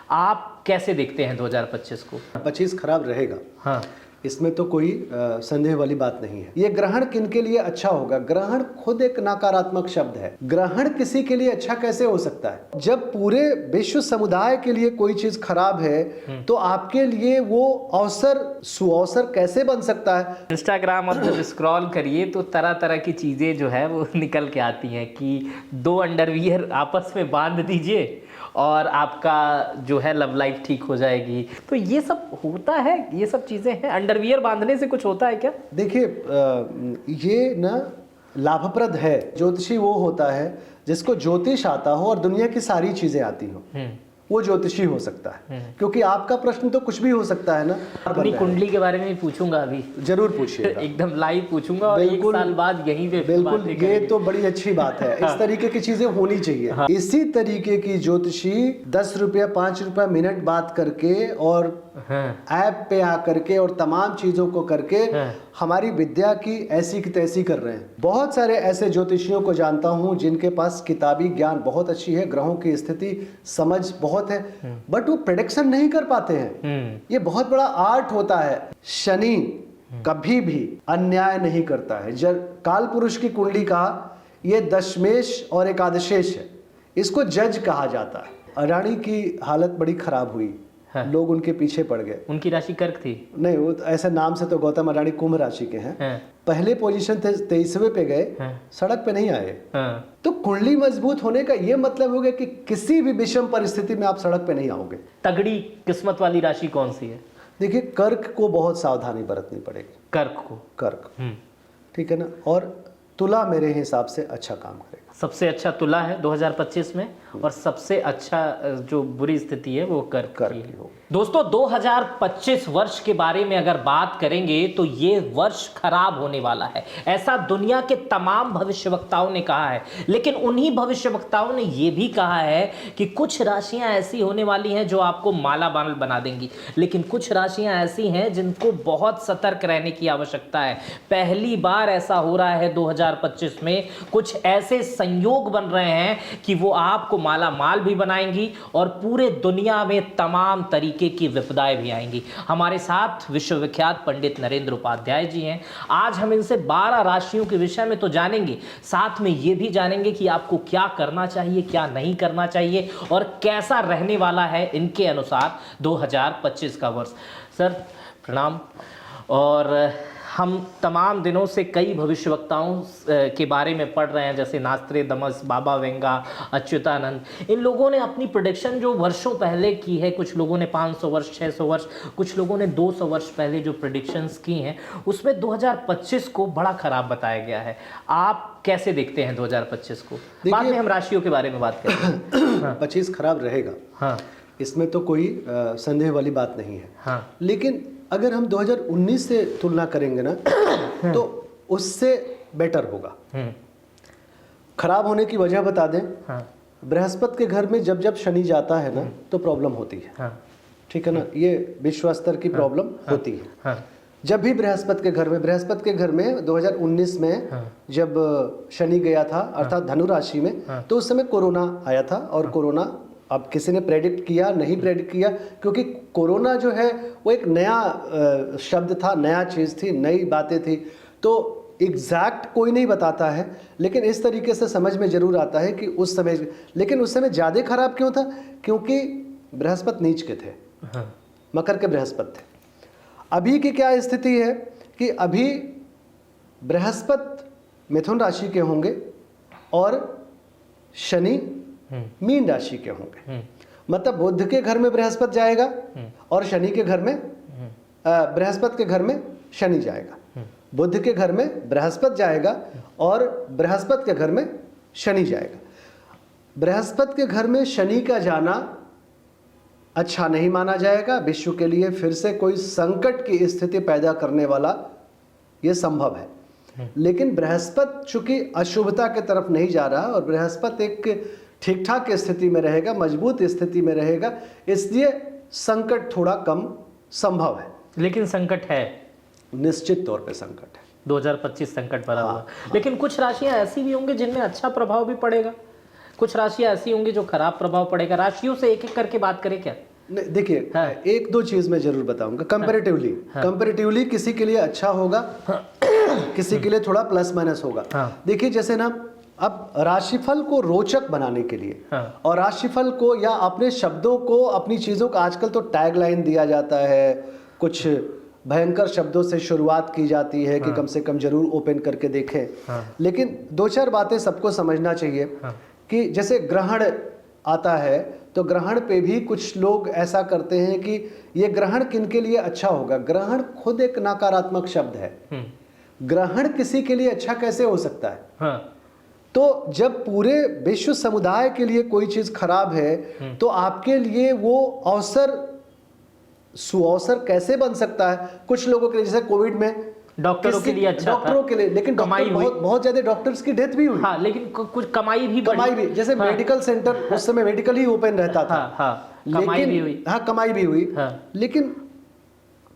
आप कैसे देखते हैं 2025 को? 25 खराब रहेगा। हाँ, इसमें तो कोई संदेह वाली बात नहीं है। ये ग्रहण किनके लिए अच्छा होगा? ग्रहण खुद एक नकारात्मक शब्द है। ग्रहण किसी के लिए अच्छा कैसे हो सकता है? जब पूरे विश्व समुदाय के लिए कोई चीज खराब है तो आपके लिए वो अवसर सुअवसर कैसे बन सकता है? इंस्टाग्राम और जब स्क्रॉल करिए तो तरह तरह की चीज़ें जो है वो निकल के आती हैं कि 2 अंडरवियर आपस में बांध दीजिए और आपका जो है लव लाइफ ठीक हो जाएगी। तो ये सब होता है, ये सब चीज़ें हैं। अंडरवियर बांधने से कुछ होता है क्या? देखिए, ये ना लाभप्रद है। ज्योतिषी वो होता है जिसको ज्योतिष आता हो और दुनिया की सारी चीजें आती हो, वो ज्योतिषी हो सकता है। क्योंकि आपका प्रश्न तो कुछ भी हो सकता है ना। अपनी कुंडली के बारे में भी पूछूंगा अभी, जरूर पूछिएगा। एकदम लाइव पूछूंगा और 1 साल बाद यहीं पे बिल्कुल, ये तो बड़ी अच्छी बात है। इस तरीके की चीजें होनी चाहिए। इसी तरीके की ज्योतिषी 10 रुपया 5 रुपया मिनट बात करके और ऐप पे आकर के और तमाम चीजों को करके हमारी विद्या की ऐसी की तैसी कर रहे हैं। बहुत सारे ऐसे ज्योतिषियों को जानता हूं जिनके पास किताबी ज्ञान बहुत अच्छी है, ग्रहों की स्थिति समझ बहुत है, बट वो प्रेडिक्शन नहीं कर पाते हैं। ये बहुत बड़ा आर्ट होता है। शनि कभी भी अन्याय नहीं करता है। जब काल पुरुष की कुंडली का ये दशमेश और एकादशेश है, इसको जज कहा जाता है। अडानी की हालत बड़ी खराब हुई। लोग उनके पीछे पड़ गए। उनकी राशि कर्क थी? नहीं, वो ऐसे नाम से तो गौतम अडानी कुंभ राशि के हैं। पहले पोजीशन थे, 23वें पे गए, सड़क पे नहीं आए। तो कुंडली मजबूत होने का ये मतलब हो गया कि किसी भी विषम परिस्थिति में आप सड़क पे नहीं आओगे। तगड़ी किस्मत वाली राशि कौन सी है? देखिए, कर्क को बहुत सावधानी बरतनी पड़ेगी। कर्क को? कर्क, ठीक है ना। और तुला मेरे हिसाब से अच्छा काम करेगा। सबसे अच्छा तुला है 2025 में, और सबसे अच्छा जो बुरी स्थिति है वो कर्क की है। दोस्तों, 2025 वर्ष के बारे में अगर बात करेंगे तो ये वर्ष खराब होने वाला है, ऐसा दुनिया के तमाम भविष्यवक्ताओं ने कहा है। लेकिन उन्हीं भविष्यवक्ताओं ने ये भी कहा है कि कुछ राशियां ऐसी होने वाली हैं जो आपको माला माल बना देंगी, लेकिन कुछ राशियां ऐसी हैं जिनको बहुत सतर्क रहने की आवश्यकता है। पहली बार ऐसा हो रहा है 2025 में, कुछ ऐसे संयोग बन रहे हैं कि वो आपको माला माल भी बनाएंगी और पूरे दुनिया में तमाम तरीके की विपदाएं भी आएंगी। हमारे साथ विश्वविख्यात पंडित नरेंद्र उपाध्याय जी हैं। आज हम इनसे 12 राशियों के विषय में तो जानेंगे, साथ में ये भी जानेंगे कि आपको क्या करना चाहिए, क्या नहीं करना चाहिए और कैसा रहने वाला है इनके अनुसार 2025 का वर्ष। सर प्रणाम। और हम तमाम दिनों से कई भविष्यवक्ताओं के बारे में पढ़ रहे हैं, जैसे नास्त्रेदमस, बाबा वेंगा, अच्युतानंद। इन लोगों ने अपनी प्रेडिक्शन जो वर्षों पहले की है, कुछ लोगों ने 500 वर्ष, 600 वर्ष, कुछ लोगों ने 200 वर्ष पहले जो प्रेडिक्शंस की हैं, उसमें 2025 को बड़ा खराब बताया गया है। आप कैसे देखते हैं 2025 को? बाद में हम राशियों के बारे में बात करेंगे। 25 खराब रहेगा। हाँ, इसमें तो कोई संदेह वाली बात नहीं है। हाँ, लेकिन अगर हम 2019 से तुलना करेंगे ना तो उससे बेटर होगा। खराब होने की वजह बता दें। बृहस्पति के घर में जब जब शनि जाता है ना तो प्रॉब्लम होती है। ठीक है ना, ये विश्व स्तर की प्रॉब्लम होती है। जब भी बृहस्पति के घर में 2019 में जब शनि गया था, अर्थात धनु राशि में, तो उस समय कोरोना आया था। और कोरोना अब किसी ने प्रेडिक्ट किया, नहीं प्रेडिक्ट किया, क्योंकि कोरोना जो है वो एक नया शब्द था, नया चीज़ थी, नई बातें थी, तो एग्जैक्ट कोई नहीं बताता है। लेकिन इस तरीके से समझ में जरूर आता है कि उस समय, लेकिन उस समय ज़्यादा खराब क्यों था? क्योंकि बृहस्पति नीच के थे। मकर के बृहस्पति थे। अभी की क्या स्थिति है कि अभी बृहस्पति मिथुन राशि के होंगे और शनि मीन राशि के होंगे। मतलब बुध के घर में बृहस्पति जाएगा और शनि के घर में बृहस्पति के घर में शनि जाएगा। बुध के घर में बृहस्पति जाएगा और बृहस्पति के घर में शनि जाएगा। बृहस्पति के घर में शनि का जाना अच्छा नहीं माना जाएगा। विश्व के लिए फिर से कोई संकट की स्थिति पैदा करने वाला यह संभव है। लेकिन बृहस्पति चूंकि अशुभता की तरफ नहीं जा रहा और बृहस्पति एक ठीक ठाक स्थिति में रहेगा, मजबूत स्थिति में रहेगा, इसलिए संकट थोड़ा कम संभव है। लेकिन संकट है, निश्चित तौर पे संकट है। 2025 संकट भरा हुआ। लेकिन कुछ राशियां ऐसी भी होंगी जिनमें अच्छा प्रभाव भी पड़ेगा, कुछ राशियां ऐसी होंगी जो खराब प्रभाव पड़ेगा। राशियों से एक एक करके बात करें क्या? नहीं, देखिए हाँ। एक दो चीज मैं जरूर बताऊंगा। कंपैरेटिवली किसी के लिए अच्छा होगा, किसी के लिए थोड़ा प्लस माइनस होगा। देखिए जैसे ना, अब राशिफल को रोचक बनाने के लिए और राशिफल को या अपने शब्दों को, अपनी चीजों का, आजकल तो टैगलाइन दिया जाता है, कुछ भयंकर शब्दों से शुरुआत की जाती है कि कम से कम जरूर ओपन करके देखें। लेकिन दो चार बातें सबको समझना चाहिए कि जैसे ग्रहण आता है तो ग्रहण पे भी कुछ लोग ऐसा करते हैं कि ये ग्रहण किनके लिए अच्छा होगा। ग्रहण खुद एक नकारात्मक शब्द है। ग्रहण किसी के लिए अच्छा कैसे हो सकता है? तो जब पूरे विश्व समुदाय के लिए कोई चीज खराब है तो आपके लिए वो अवसर, सुअवसर कैसे बन सकता है? कुछ लोगों के लिए, जैसे कोविड में डॉक्टरों के लिए अच्छा डॉक्टरों के लिए, लेकिन कमाई बहुत ज्यादा डॉक्टर्स की डेथ भी हुई। हाँ, लेकिन कुछ कमाई भी जैसे मेडिकल सेंटर उस समय मेडिकल ही ओपन रहता था। कमाई भी हुई। हाँ, कमाई भी हुई। लेकिन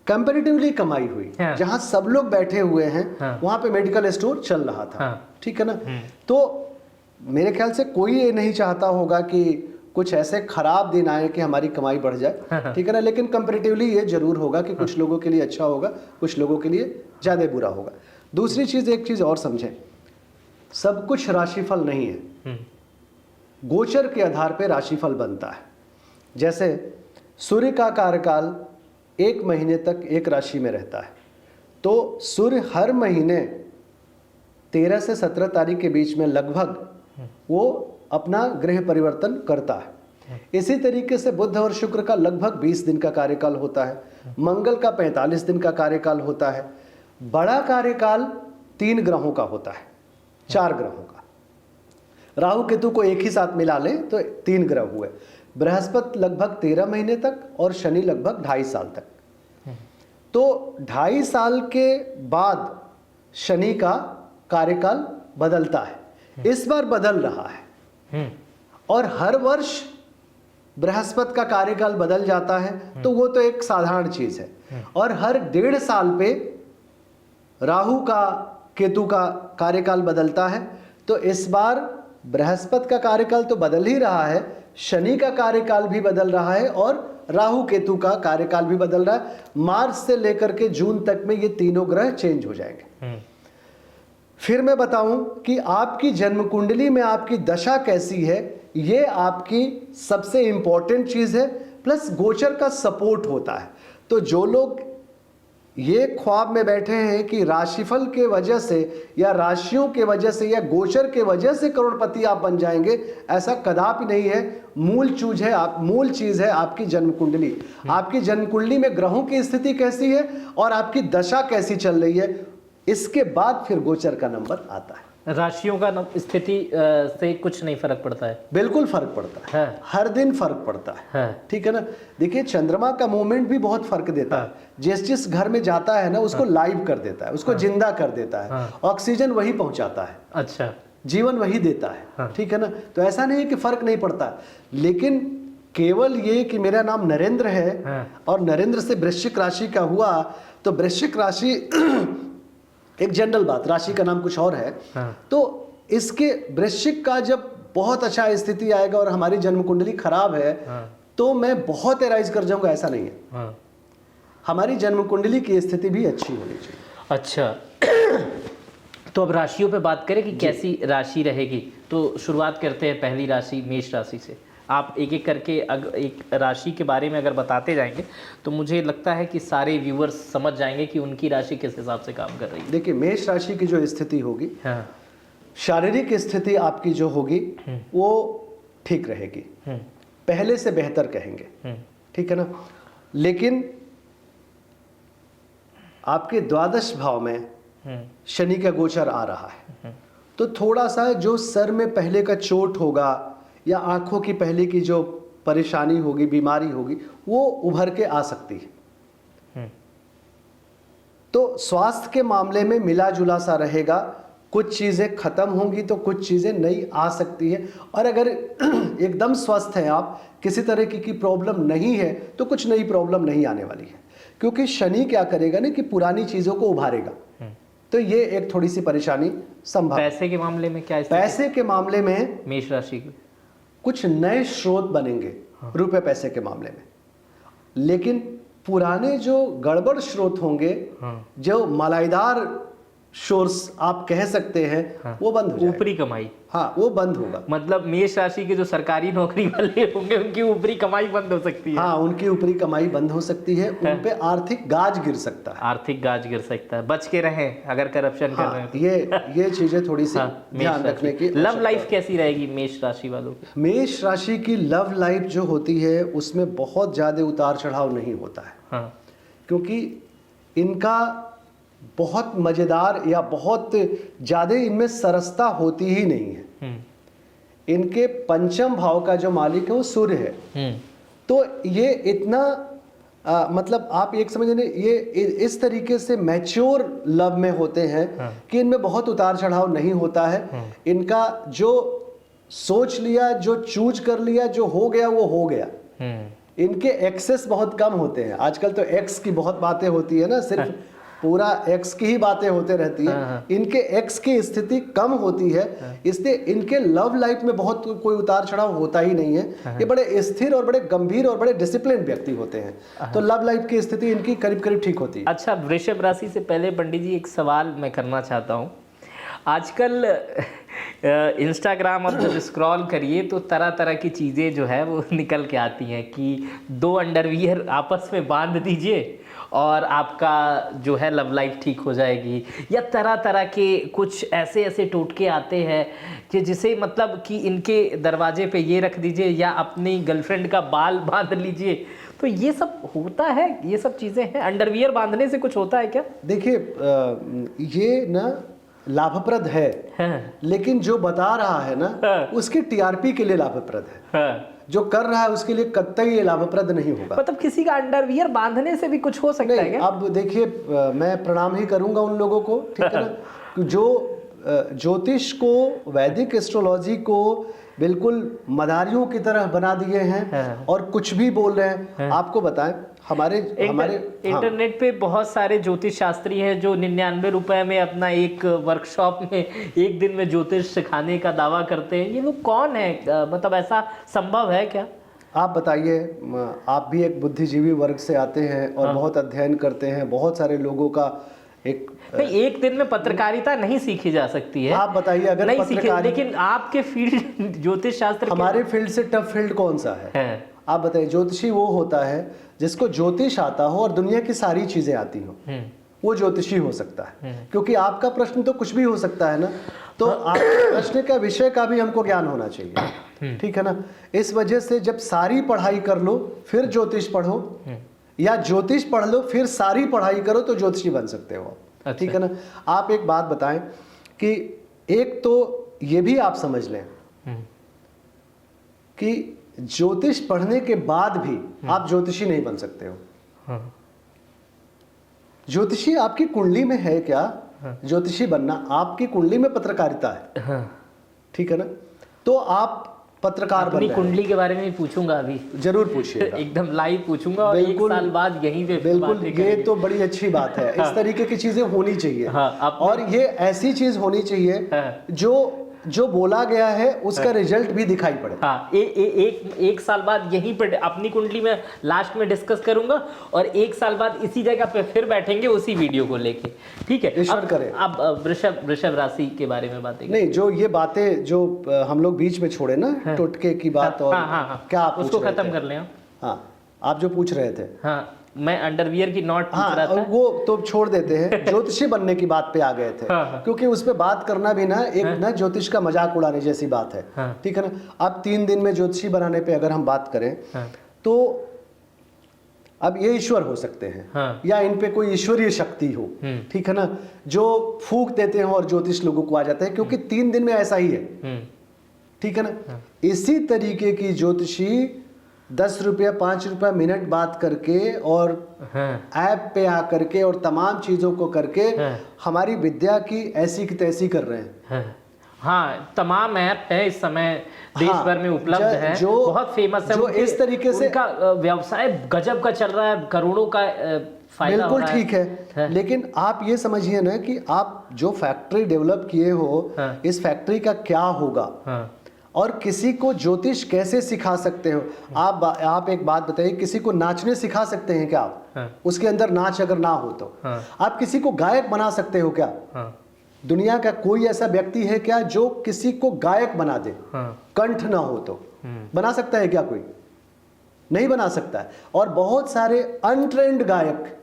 कंपैरेटिवली कमाई हुई। जहां सब लोग बैठे हुए हैं वहां पे मेडिकल स्टोर चल रहा था। ठीक है ना? तो मेरे ख्याल से कोई ये नहीं चाहता होगा कि कुछ ऐसे खराब दिन आए कि हमारी कमाई बढ़ जाए। ठीक है ना? लेकिन कंपैरेटिवली ये जरूर होगा कि कुछ लोगों के लिए अच्छा होगा, कुछ लोगों के लिए ज्यादा बुरा होगा। दूसरी चीज, एक चीज और समझें, सब कुछ राशिफल नहीं है। गोचर के आधार पे राशिफल बनता है। जैसे सूर्य का कार्यकाल 1 महीने तक एक राशि में रहता है, तो सूर्य हर महीने 13 से 17 तारीख के बीच में लगभग वो अपना ग्रह परिवर्तन करता है। इसी तरीके से बुध और शुक्र का लगभग 20 दिन का कार्यकाल होता है। मंगल का 45 दिन का कार्यकाल होता है। बड़ा कार्यकाल 3 ग्रहों का होता है, 4 ग्रहों का। राहु केतु को एक ही साथ मिला लें तो 3 ग्रह हुए। बृहस्पति लगभग 13 महीने तक और शनि लगभग 2.5 साल तक। तो 2.5 साल के बाद शनि का कार्यकाल बदलता है। इस बार बदल रहा है और हर वर्ष बृहस्पति का कार्यकाल बदल जाता है, तो वो तो एक साधारण चीज है। और हर 1.5 साल पे राहु का, केतु का कार्यकाल बदलता है। तो इस बार बृहस्पति का कार्यकाल तो बदल ही रहा है, शनि का कार्यकाल भी बदल रहा है और राहु केतु का कार्यकाल भी बदल रहा है। मार्च से लेकर के जून तक में ये तीनों ग्रह चेंज हो जाएंगे। फिर मैं बताऊं कि आपकी जन्म कुंडली में आपकी दशा कैसी है, ये आपकी सबसे इंपॉर्टेंट चीज है। प्लस गोचर का सपोर्ट होता है। तो जो लोग ये ख्वाब में बैठे हैं कि राशिफल के वजह से या राशियों के वजह से या गोचर के वजह से करोड़पति आप बन जाएंगे, ऐसा कदापि नहीं है। मूल चीज है आपकी जन्म कुंडली। आपकी जन्म कुंडली में ग्रहों की स्थिति कैसी है और आपकी दशा कैसी चल रही है, इसके बाद फिर गोचर का नंबर आता है। राशियों का स्थिति से कुछ नहीं फर्क पड़ता है? बिल्कुल फर्क पड़ता है। हर दिन फर्क पड़ता है। ठीक है ना? देखिए चंद्रमा का मूवमेंट भी बहुत फर्क देता है। जिस घर में जाता है ना, उसको लाइव कर देता है, उसको जिंदा कर देता है। ऑक्सीजन वही पहुंचाता है। अच्छा, जीवन वही देता है। ठीक है ना? तो ऐसा नहीं है कि फर्क नहीं पड़ता, लेकिन केवल ये कि मेरा नाम नरेंद्र है और नरेंद्र से वृश्चिक राशि का हुआ, तो वृश्चिक राशि एक जनरल बात, राशि का नाम कुछ और है। तो इसके वृश्चिक का जब बहुत अच्छा स्थिति आएगा और हमारी जन्म कुंडली खराब है तो मैं बहुत एराइज कर जाऊंगा, ऐसा नहीं है। हमारी जन्म कुंडली की स्थिति भी अच्छी होनी चाहिए। अच्छा, तो अब राशियों पे बात करें कि कैसी राशि रहेगी। तो शुरुआत करते हैं पहली राशि मेष राशि से। आप एक एक करके एक राशि के बारे में अगर बताते जाएंगे तो मुझे लगता है कि सारे व्यूअर्स समझ जाएंगे कि उनकी राशि किस हिसाब से काम कर रही है। देखिए मेष राशि की जो स्थिति होगी, शारीरिक स्थिति आपकी जो होगी वो ठीक रहेगी, पहले से बेहतर कहेंगे। ठीक है ना? लेकिन आपके द्वादश भाव में शनि का गोचर आ रहा है, तो थोड़ा सा जो सर में पहले का चोट होगा या आंखों की पहले की जो परेशानी होगी, बीमारी होगी, वो उभर के आ सकती है। तो स्वास्थ्य के मामले में मिला जुला सा रहेगा। कुछ चीजें खत्म होंगी तो कुछ चीजें नई आ सकती है। और अगर एकदम स्वस्थ है आप, किसी तरह की प्रॉब्लम नहीं है, तो कुछ नई प्रॉब्लम नहीं आने वाली है। क्योंकि शनि क्या करेगा ना कि पुरानी चीजों को उभारेगा। तो ये एक थोड़ी सी परेशानी संभव। पैसे के मामले में क्या? पैसे के मामले में मेष राशि की कुछ नए स्रोत बनेंगे रुपए पैसे के मामले में। लेकिन पुराने जो गड़बड़ स्रोत होंगे, जो मलाईदार सोर्स आप कह सकते हैं, वो बंद हो जाएगा। ऊपरी कमाई, हाँ, वो बंद होगा। मतलब मेष राशि के जो सरकारी नौकरी वाले होंगे उनकी ऊपरी कमाई बंद हो सकती है। हाँ, उनकी ऊपरी कमाई बंद हो सकती है, उन पे आर्थिक गाज गिर सकता है। आर्थिक गाज गिर सकता है, बच के रहें अगर करप्शन कर रहे हैं तो। ये चीजें थोड़ी सी ध्यान रखने की। लव लाइफ कैसी रहेगी मेष राशि वालों की? मेष राशि की लव लाइफ जो होती है उसमें बहुत ज्यादा उतार चढ़ाव नहीं होता है। हाँ। क्योंकि इनका बहुत मजेदार या बहुत ज्यादा इनमें सरसता होती ही नहीं है। इनके पंचम भाव का जो मालिक है वो सूर्य है। तो ये इतना मतलब आप एक समझ लें, ये इस तरीके से मैच्योर लव में होते हैं कि इनमें बहुत उतार चढ़ाव नहीं होता है। इनका जो सोच लिया, जो चूज कर लिया, जो हो गया वो हो गया। इनके एक्सेस बहुत कम होते हैं। आजकल तो एक्स की बहुत बातें होती है ना, सिर्फ पूरा एक्स की ही बातें होते रहती है। इनके एक्स की स्थिति कम होती है, इसलिए इनके लव लाइफ में बहुत कोई उतार चढ़ाव होता ही नहीं है। ये बड़े स्थिर और बड़े गंभीर और बड़े डिसिप्लिन व्यक्ति होते हैं, तो लव लाइफ की स्थिति इनकी करीब करीब ठीक होती है। अच्छा, वृषभ राशि से पहले पंडित जी एक सवाल मैं करना चाहता हूँ। आजकल इंस्टाग्राम आप जब स्क्रॉल करिए तो तरह तरह की चीज़ें जो है वो निकल के आती हैं कि 2 अंडरवियर आपस में बांध दीजिए और आपका जो है लव लाइफ ठीक हो जाएगी, या तरह तरह के कुछ ऐसे ऐसे टोटके आते हैं कि जिसे मतलब कि इनके दरवाजे पे ये रख दीजिए या अपनी गर्लफ्रेंड का बाल बांध लीजिए। तो ये सब होता है, ये सब चीज़ें हैं? अंडरवियर बांधने से कुछ होता है क्या? देखिए, ये ना लाभप्रद है, लेकिन जो बता रहा है ना उसकी टीआरपी के लिए लाभप्रद है। जो कर रहा है उसके लिए कतई ये लाभप्रद नहीं होगा। मतलब किसी का अंडरवियर बांधने से भी कुछ हो सकता है क्या? अब देखिए, मैं प्रणाम ही करूंगा उन लोगों को, ठीक है ना, जो ज्योतिष को, वैदिक एस्ट्रोलॉजी को बिल्कुल मदारियों की तरह बना दिए हैं और कुछ भी बोल रहे हैं। आपको बताएं, हमारे इंटरनेट पे बहुत सारे ज्योतिष शास्त्री हैं जो 99 रुपए में अपना एक वर्कशॉप में एक दिन में ज्योतिष सिखाने का दावा करते हैं। ये लोग कौन है? मतलब ऐसा संभव है क्या? आप बताइए, आप भी एक बुद्धिजीवी वर्ग से आते हैं और बहुत अध्ययन करते हैं, बहुत सारे लोगों का एक दिन में पत्रकारिता नहीं सीखी जा सकती है। आप बताइए, अगर नहीं सीखी, लेकिन आपके फील्ड ज्योतिष शास्त्र, हमारे फील्ड से टफ फील्ड कौन सा है? आप बताइए। ज्योतिषी वो होता है जिसको ज्योतिष आता हो और दुनिया की सारी चीजें आती हो, वो ज्योतिषी हो सकता है। क्योंकि आपका प्रश्न तो कुछ भी हो सकता है ना, तो आपके प्रश्न का विषय का भी हमको ज्ञान होना चाहिए, ठीक है ना। इस वजह से जब सारी पढ़ाई कर लो फिर ज्योतिष पढ़ो, या ज्योतिष पढ़ लो फिर सारी पढ़ाई करो, तो ज्योतिषी बन सकते हो, ठीक है ना। आप एक बात बताएं कि एक तो ये भी आप समझ लें कि ज्योतिष पढ़ने के बाद भी आप ज्योतिषी नहीं बन सकते हो। ज्योतिषी आपकी कुंडली में है क्या? ज्योतिषी बनना आपकी कुंडली में पत्रकारिता है, ठीक है ना। तो आप पत्रकार अपनी कुंडली के बारे में भी पूछूंगा, अभी जरूर पूछिएगा, एकदम लाइव पूछूंगा और एक साल बाद यहीं पे बिल्कुल। ये तो बड़ी अच्छी बात है। इस तरीके की चीजें होनी चाहिए। और ये ऐसी चीज होनी चाहिए जो बोला गया है उसका रिजल्ट भी दिखाई पड़े। एक साल बाद यहीं पर अपनी कुंडली में लास्ट में डिस्कस करूंगा और एक साल बाद इसी जगह पे फिर बैठेंगे उसी वीडियो को लेके, ठीक है। ईश्वर करे। अब वृषभ राशि के बारे में बातें नहीं, जो ये बातें जो हम लोग बीच में छोड़े ना, टोटके की बात, और क्या आप उसको खत्म कर लें। हाँ, आप जो पूछ रहे थे, हाँ, मैं अंडरवियर की नॉट पूछ रहा था, वो तो छोड़ देते हैं। ज्योतिषी बनने की बात पे आ गए थे। क्योंकि उस पे बात करना भी ना एक ना ज्योतिष का मजाक उड़ाने जैसी बात है, ठीक है ना। अब 3 दिन में ज्योतिषी बनाने पे अगर हम बात करें तो अब ये ईश्वर हो सकते हैं, या इन पे कोई ईश्वरीय शक्ति हो, ठीक है ना, जो फूंक देते हैं और ज्योतिष लोगों को आ जाता है, क्योंकि 3 दिन में ऐसा ही है, ठीक है ना। इसी तरीके की ज्योतिषी 10 रुपया 5 रुपया मिनट बात करके और ऐप पे आ करके और तमाम चीजों को करके हमारी विद्या की ऐसी की तैसी कर रहे हैं। हाँ, तमाम ऐप है इस समय देश भर में उपलब्ध है, जो बहुत फेमस है, जो इस तरीके से उनका व्यवसाय गजब का चल रहा है, करोड़ों का फायदा हो रहा है। बिल्कुल ठीक है, लेकिन आप ये समझिए ना कि आप जो फैक्ट्री डेवलप किए हो, इस फैक्ट्री का क्या होगा। और किसी को ज्योतिष कैसे सिखा सकते हो? आप एक बात बताइए, किसी को नाचने सिखा सकते हैं क्या आप? हाँ। उसके अंदर नाच अगर ना हो तो हाँ। आप किसी को गायक बना सकते हो क्या? हाँ। दुनिया का कोई ऐसा व्यक्ति है क्या जो किसी को गायक बना दे? हाँ। कंठ ना हो तो बना सकता है क्या कोई? नहीं बना सकता है। और बहुत सारे अनट्रेंड गायक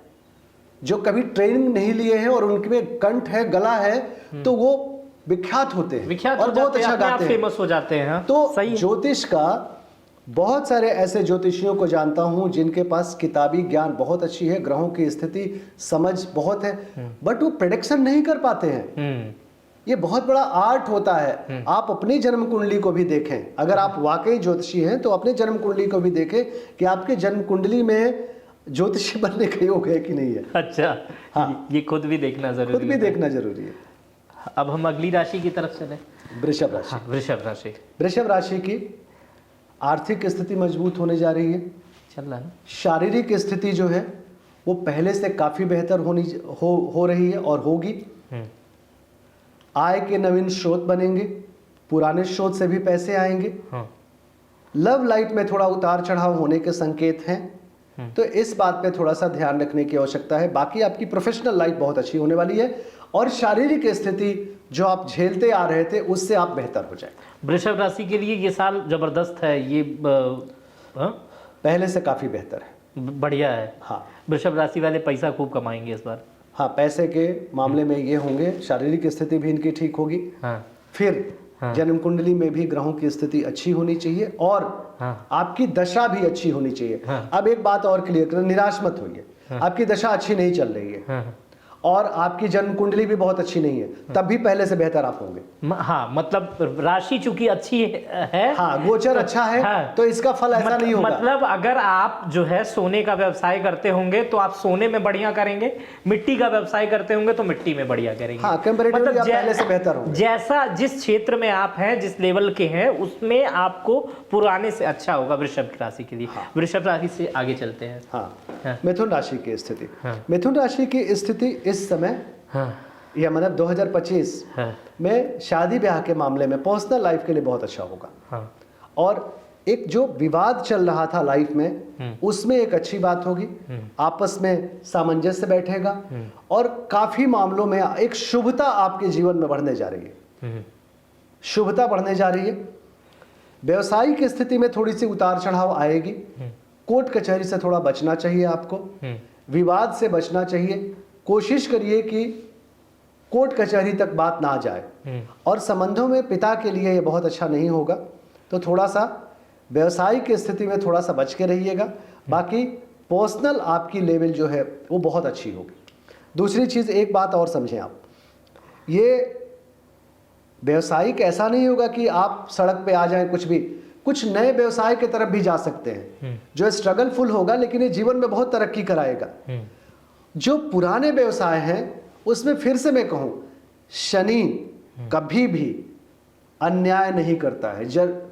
जो कभी ट्रेनिंग नहीं लिए हैं और उनके कंठ है, गला है, तो वो विख्यात होते हैं, विख्यात और हो बहुत जाते हैं, अच्छा अपने आप गाते हैं, फेमस हो जाते हैं। हाँ, तो सही है। ज्योतिष का बहुत सारे ऐसे ज्योतिषियों को जानता हूं जिनके पास किताबी ज्ञान बहुत अच्छी है, ग्रहों की स्थिति समझ बहुत है, बट वो प्रेडिक्शन नहीं कर पाते हैं। ये बहुत बड़ा आर्ट होता है। आप अपनी जन्म कुंडली को भी देखें, अगर आप वाकई ज्योतिषी हैं तो अपनी जन्म कुंडली को भी देखें कि आपके जन्म कुंडली में ज्योतिषी बनने का योग है कि नहीं है। अच्छा, हाँ, ये खुद भी देखना जरूरी खुद भी देखना जरूरी है। अब हम अगली राशि की तरफ चले। वृषभ राशि। हाँ, वृषभ राशि। वृषभ राशि की आर्थिक स्थिति मजबूत होने जा रही है। चल रहा है। शारीरिक स्थिति जो है वो पहले से काफी बेहतर हो रही है और होगी। आय के नवीन स्रोत बनेंगे, पुराने स्रोत से भी पैसे आएंगे। हाँ। लव लाइफ में थोड़ा उतार चढ़ाव होने के संकेत हैं, तो इस बात पे थोड़ा सा ध्यान रखने की आवश्यकता है। बाकी आपकी प्रोफेशनल लाइफ बहुत अच्छी होने वाली है और शारीरिक स्थिति जो आप झेलते आ रहे थे उससे आप बेहतर हो जाए। वृषभ राशि के लिए ये साल जबरदस्त है। ये पहले से काफी बेहतर है, बढ़िया है। हाँ, वृषभ राशि वाले पैसा खूब कमाएंगे इस बार। हाँ, पैसे के मामले में ये होंगे, शारीरिक स्थिति भी इनकी ठीक होगी। हाँ। फिर जन्म कुंडली में भी ग्रहों की स्थिति अच्छी होनी चाहिए और आपकी दशा भी अच्छी होनी चाहिए। अब एक बात और क्लियर करें, निराश मत होइए। आपकी दशा अच्छी नहीं चल रही है और आपकी जन्म कुंडली भी बहुत अच्छी नहीं है, तब भी पहले से बेहतर आप होंगे। हाँ, मतलब राशि चूंकि अच्छी है, हाँ, गोचर अच्छा है, हाँ, तो इसका फल ऐसा नहीं होगा। मतलब अगर आप जो है सोने का व्यवसाय करते होंगे तो आप सोने में बढ़िया करेंगे, मिट्टी का व्यवसाय करते होंगे तो मिट्टी में बढ़िया करेंगे। हाँ, कंपैरेटिवली आप पहले से बेहतर होंगे। जैसा जिस क्षेत्र में आप हैं, जिस लेवल के हैं, उसमें आपको पुराने से अच्छा होगा वृषभ राशि के लिए। वृषभ राशि से आगे चलते हैं। हाँ, मिथुन राशि की स्थिति। मिथुन राशि की स्थिति इस समय या मतलब 2025 में शादी ब्याह के मामले में पर्सनल लाइफ के लिए बहुत अच्छा होगा। और एक जो विवाद चल रहा था लाइफ में, उसमें एक अच्छी बात होगी, आपस में सामंजस्य बैठेगा और काफी मामलों में एक शुभता आपके जीवन में बढ़ने जा रही है। शुभता बढ़ने जा रही है। व्यवसायिक स्थिति में थोड़ी सी उतार चढ़ाव आएगी। कोर्ट कचहरी से थोड़ा बचना चाहिए आपको, विवाद से बचना चाहिए। कोशिश करिए कि कोर्ट कचहरी तक बात ना जाए। और संबंधों में पिता के लिए ये बहुत अच्छा नहीं होगा, तो थोड़ा सा व्यवसायिक स्थिति में थोड़ा सा बच के रहिएगा। बाकी पर्सनल आपकी लेवल जो है वो बहुत अच्छी होगी। दूसरी चीज़, एक बात और समझें आप, ये व्यवसायिक ऐसा नहीं होगा कि आप सड़क पे आ जाएं, कुछ नए व्यवसाय की तरफ भी जा सकते हैं जो स्ट्रगलफुल होगा लेकिन ये जीवन में बहुत तरक्की कराएगा। जो पुराने व्यवसाय हैं उसमें फिर से मैं कहूं, शनि कभी भी अन्याय नहीं करता है।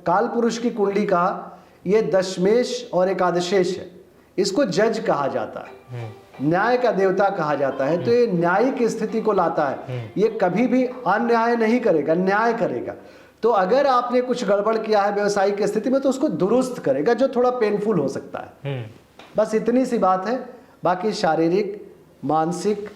काल पुरुष की कुंडली का ये दशमेश और एकादशेश है, इसको जज कहा जाता है, न्याय का देवता कहा जाता है। तो ये न्यायिक स्थिति को लाता है, ये कभी भी अन्याय नहीं करेगा, न्याय करेगा। तो अगर आपने कुछ गड़बड़ किया है व्यवसायिक स्थिति में तो उसको दुरुस्त करेगा, जो थोड़ा पेनफुल हो सकता है। बस इतनी सी बात है। बाकी शारीरिक, मानसिक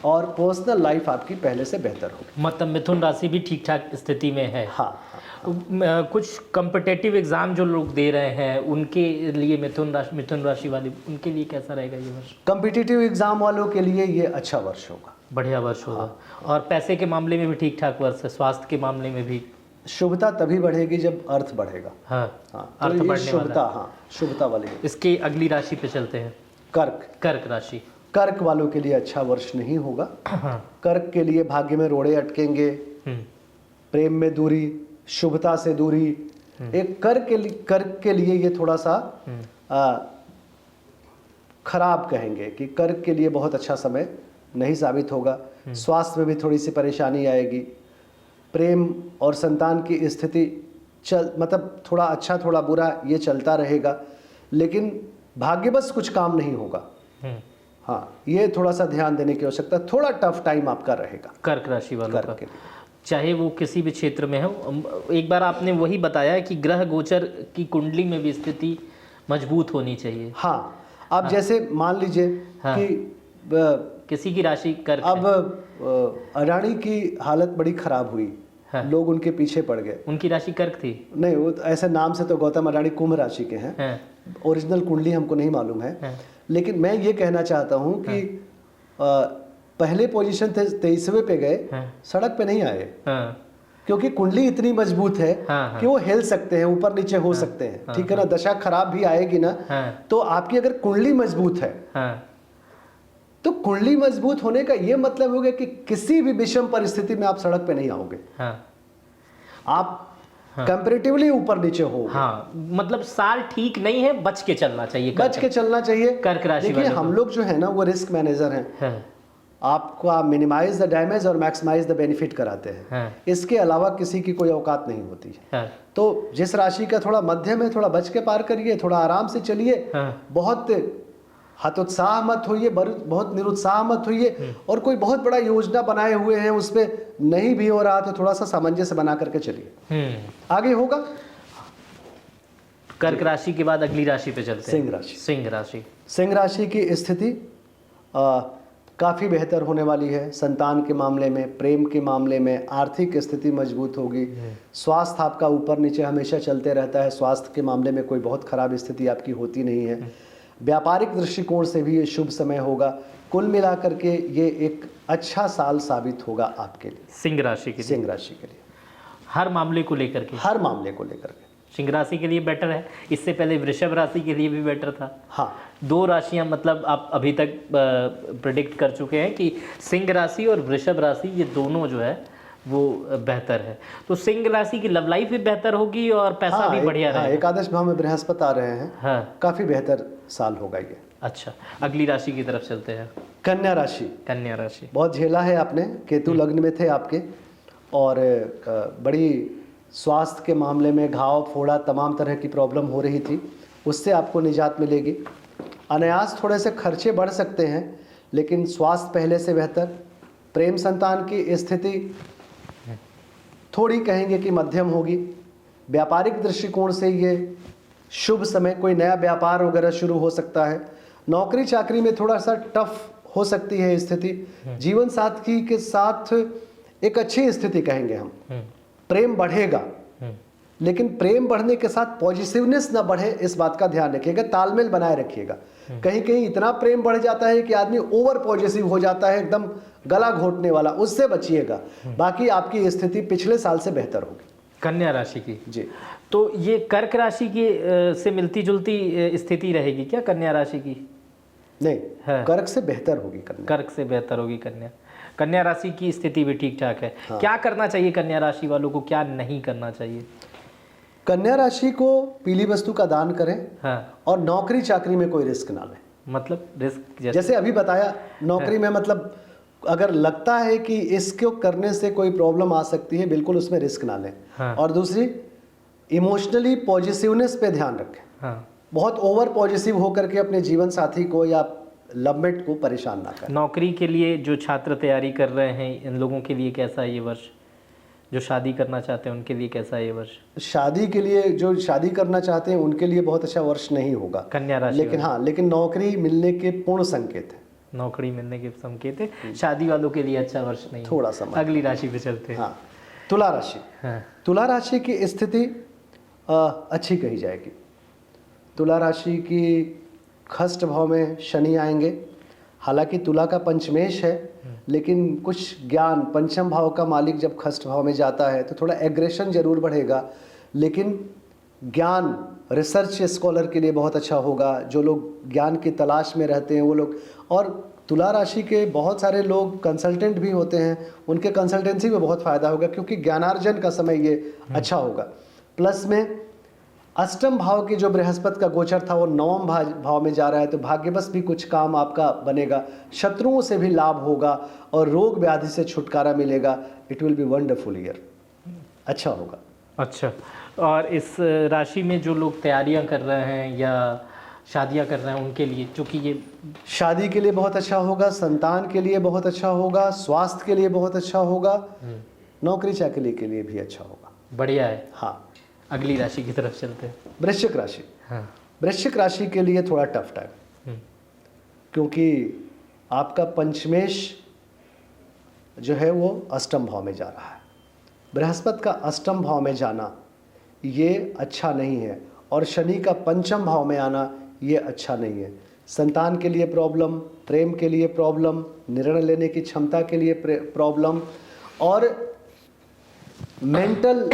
और पर्सनल लाइफ आपकी पहले से बेहतर होगी। मतलब मिथुन राशि भी ठीक ठाक स्थिति में है। हाँ। कुछ कॉम्पिटिटिव एग्जाम जो लोग दे रहे हैं उनके लिए मिथुन राशि वाले, उनके लिए कैसा रहेगा ये वर्ष? कॉम्पिटिटिव एग्जाम वालों के लिए ये अच्छा वर्ष होगा, बढ़िया वर्ष होगा। और पैसे के मामले में भी ठीक ठाक वर्ष है, स्वास्थ्य के मामले में भी। शुभता तभी बढ़ेगी जब अर्थ बढ़ेगा। हाँ, तो अर्थ बढ़ने शुभता, हाँ, शुभता वाली। इसकी अगली राशि पे चलते हैं। कर्क राशि। कर्क वालों के लिए अच्छा वर्ष नहीं होगा। कर्क के लिए भाग्य में रोड़े अटकेंगे, प्रेम में दूरी, शुभता से दूरी। एक कर्क के लिए ये थोड़ा सा खराब कहेंगे कि कर्क के लिए बहुत अच्छा समय नहीं साबित होगा। स्वास्थ्य में भी थोड़ी सी परेशानी आएगी। प्रेम और संतान की स्थिति मतलब थोड़ा अच्छा थोड़ा बुरा ये चलता रहेगा, लेकिन भाग्यवश कुछ काम नहीं होगा। हाँ, ये थोड़ा सा ध्यान देने की आवश्यकता, थोड़ा टफ टाइम आपका रहेगा कर्क राशि वालों का। चाहे वो किसी भी क्षेत्र में हो। एक बार आपने वही बताया कि ग्रह गोचर की कुंडली में भी स्थिति मजबूत होनी चाहिए। हाँ, अब जैसे मान लीजिए कि किसी की राशि कर्क अब अडानी की हालत बड़ी खराब हुई, लोग उनके पीछे पड़ गए। उनकी राशि कर्क थी? नहीं, वो ऐसे नाम से तो गौतम अडानी कुंभ राशि के हैं, ओरिजिनल कुंडली हमको नहीं मालूम है। लेकिन मैं ये कहना चाहता हूँ कि पहले पोजीशन 23वें पे गए, सड़क पे नहीं आए, क्योंकि कुंडली इतनी मजबूत है कि वो हिल सकते हैं, ऊपर नीचे हो सकते हैं, ठीक है ना। दशा खराब भी आएगी ना, तो आपकी अगर कुंडली मजबूत है, तो कुंडली मजबूत होने का ये मतलब होगा कि किसी भी विषम परिस्थिति में आप सड़क पे नहीं आओगे। आप कंपैरेटिवली ऊपर नीचे हो। हाँ, मतलब साल ठीक नहीं है, बच के चलना चाहिए, बच के चलना चाहिए। कर्क राशि देखिए, हम लोग जो है ना वो रिस्क मैनेजर हैं। आपको मिनिमाइज द डैमेज और मैक्सिमाइज द बेनिफिट कराते हैं। इसके अलावा किसी की कोई औकात नहीं होती है। तो जिस राशि का थोड़ा मध्यम है, थोड़ा बच के पार करिए, थोड़ा आराम से चलिए, बहुत हतोत्साह मत होइए, बहुत निरुत्साह मत होइए, और कोई बहुत बड़ा योजना बनाए हुए हैं उस पे नहीं भी हो रहा तो थोड़ा सा सामंजस्य बना करके चलिए, आगे होगा। कर्क राशि के बाद अगली राशि पे चलते हैं, सिंह राशि। सिंह राशि। सिंह राशि की स्थिति काफ़ी बेहतर होने वाली है। संतान के मामले में, प्रेम के मामले में, आर्थिक स्थिति मजबूत होगी। स्वास्थ्य आपका ऊपर नीचे हमेशा चलते रहता है, स्वास्थ्य के मामले में कोई बहुत खराब स्थिति आपकी होती नहीं है। व्यापारिक दृष्टिकोण से भी ये शुभ समय होगा। कुल मिलाकर के ये एक अच्छा साल साबित होगा आपके लिए, सिंह राशि के लिए। सिंह राशि के लिए हर मामले को लेकर के, हर मामले को लेकर के सिंह राशि के लिए बेटर है। इससे पहले वृषभ राशि के लिए भी बेटर था। हाँ, 2 राशियां मतलब आप अभी तक प्रेडिक्ट कर चुके हैं कि सिंह राशि और वृषभ राशि ये दोनों जो है वो बेहतर है। तो सिंह राशि की लव लाइफ भी बेहतर होगी और पैसा भी बढ़िया रहेगा। एकादश भाव में बृहस्पति आ रहे हैं। काफी बेहतर साल होगा ये। अच्छा, अगली राशि की तरफ चलते हैं, कन्या राशि। कन्या राशि बहुत झेला है आपने, केतु लग्न में थे आपके, और बड़ी स्वास्थ्य के मामले में घाव फोड़ा तमाम तरह की प्रॉब्लम हो रही थी, उससे आपको निजात मिलेगी। अनायास थोड़े से खर्चे बढ़ सकते हैं, लेकिन स्वास्थ्य पहले से बेहतर। प्रेम संतान की स्थिति थोड़ी कहेंगे कि मध्यम होगी। व्यापारिक दृष्टिकोण से ये शुभ समय, कोई नया व्यापार वगैरह शुरू हो सकता है। नौकरी चाकरी में थोड़ा सा टफ हो सकती है स्थिति। जीवन साथी के साथ एक अच्छी स्थिति कहेंगे हम। प्रेम बढ़ेगा, लेकिन प्रेम बढ़ने के साथ पॉजिटिवनेस ना बढ़े, इस बात का ध्यान रखिएगा। तालमेल बनाए रखिएगा। कहीं कहीं इतना प्रेम बढ़ जाता है कि आदमी ओवर पॉजिटिव हो जाता है, एकदम गला घोटने वाला, उससे बचिएगा। बाकी आपकी स्थिति पिछले साल से बेहतर होगी। कन्या राशि की जी। तो ये कर्क राशि की से मिलती जुलती स्थिति रहेगी क्या कन्या राशि की? नहीं, कर्क से बेहतर होगी कन्या। कर्क से बेहतर होगी कन्या। कन्या राशि की स्थिति भी ठीक ठाक है। हाँ। क्या करना चाहिए कन्या राशि वालों को, क्या नहीं करना चाहिए? कन्या राशि को पीली वस्तु का दान करें। हाँ। और नौकरी चाकरी में कोई रिस्क ना लें। मतलब रिस्क जैसे अभी बताया, नौकरी में मतलब अगर लगता है कि इसको करने से कोई प्रॉब्लम आ सकती है, बिल्कुल उसमें रिस्क ना लें। हाँ। और दूसरी, इमोशनली पॉजिटिवनेस पे ध्यान रखें। हाँ। बहुत ओवर पॉजिटिव होकर के अपने जीवन साथी को या लवमेट को परेशान ना करें। नौकरी के लिए जो छात्र तैयारी कर रहे हैं, इन लोगों के लिए कैसा है ये वर्ष? जो शादी करना चाहते हैं उनके लिए कैसा है ये वर्ष? शादी के लिए, जो शादी करना चाहते हैं उनके लिए बहुत अच्छा वर्ष नहीं होगा कन्या राशि। लेकिन हाँ, लेकिन नौकरी मिलने के पूर्ण संकेत है। नौकरी मिलने के संकेत है। शादी वालों के लिए अच्छा वर्ष नहीं, थोड़ा सा। अगली राशि पे चलते हैं। हाँ, तुला राशि। हाँ। तुला राशि की स्थिति अच्छी कही जाएगी। तुला राशि की खष्ट भाव में शनि आएंगे। हालांकि तुला का पंचमेश है, लेकिन कुछ ज्ञान, पंचम भाव का मालिक जब खष्ट भाव में जाता है तो थोड़ा एग्रेशन जरूर बढ़ेगा, लेकिन ज्ञान, रिसर्च स्कॉलर के लिए बहुत अच्छा होगा। जो लोग ज्ञान की तलाश में रहते हैं वो लोग, और तुला राशि के बहुत सारे लोग कंसल्टेंट भी होते हैं, उनके कंसल्टेंसी में बहुत फ़ायदा होगा, क्योंकि ज्ञानार्जन का समय ये अच्छा होगा। प्लस में अष्टम भाव की जो बृहस्पति का गोचर था वो नवम भाव में जा रहा है, तो भाग्यवश भी कुछ काम आपका बनेगा। शत्रुओं से भी लाभ होगा और रोग व्याधि से छुटकारा मिलेगा। It will be wonderful year, अच्छा होगा। अच्छा, और इस राशि में जो लोग तैयारियां कर रहे हैं या शादियां कर रहे हैं उनके लिए, चूँकि ये शादी के लिए बहुत अच्छा होगा, संतान के लिए बहुत अच्छा होगा, स्वास्थ्य के लिए बहुत अच्छा होगा, नौकरी चाकरी के लिए भी अच्छा होगा। बढ़िया है। हाँ, अगली राशि की तरफ चलते हैं। वृश्चिक राशि। हाँ। वृश्चिक राशि के लिए थोड़ा टफ टाइम, क्योंकि आपका पंचमेश जो है वो अष्टम भाव में जा रहा है। बृहस्पति का अष्टम भाव में जाना ये अच्छा नहीं है, और शनि का पंचम भाव में आना ये अच्छा नहीं है। संतान के लिए प्रॉब्लम, प्रेम के लिए प्रॉब्लम, निर्णय लेने की क्षमता के लिए प्रॉब्लम, और मेंटल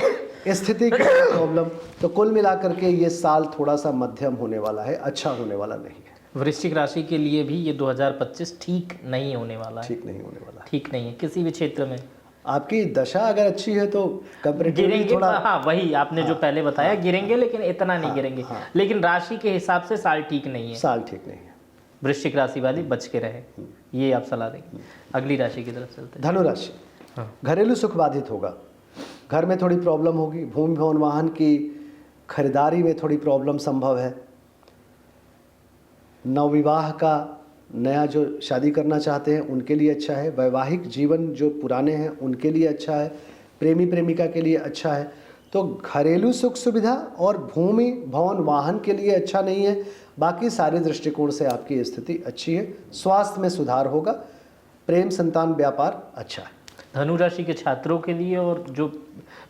स्थिति की प्रॉब्लम। तो कुल मिलाकर के ये साल थोड़ा सा मध्यम होने वाला है, अच्छा होने वाला नहीं है। वृश्चिक राशि के लिए भी ये 2025 ठीक नहीं होने वाला है। ठीक नहीं होने वाला है। ठीक नहीं है किसी भी क्षेत्र में। आपकी दशा अगर अच्छी है तो कंपैरेटिवली गिरेंगे थोड़ा, हाँ, वही आपने जो पहले बताया, गिरेंगे लेकिन इतना नहीं गिरेंगे। लेकिन राशि के हिसाब से साल ठीक नहीं है। साल ठीक नहीं है। वृश्चिक राशि वाले बच के रहे, ये आप सलाह देंगे। अगली राशि की तरफ चलते हैं। धनु राशि। हाँ। घरेलू सुख बाधित होगा, घर में थोड़ी प्रॉब्लम होगी, भूमि भवन वाहन की खरीदारी में थोड़ी प्रॉब्लम संभव है। नवविवाह का नया जो शादी करना चाहते हैं उनके लिए अच्छा है। वैवाहिक जीवन जो पुराने हैं उनके लिए अच्छा है। प्रेमी प्रेमिका के लिए अच्छा है। तो घरेलू सुख सुविधा और भूमि भवन वाहन के लिए अच्छा नहीं है। बाकी सारे दृष्टिकोण से आपकी स्थिति अच्छी है। स्वास्थ्य में सुधार होगा। प्रेम, संतान, व्यापार अच्छा है। धनु राशि के छात्रों के लिए और जो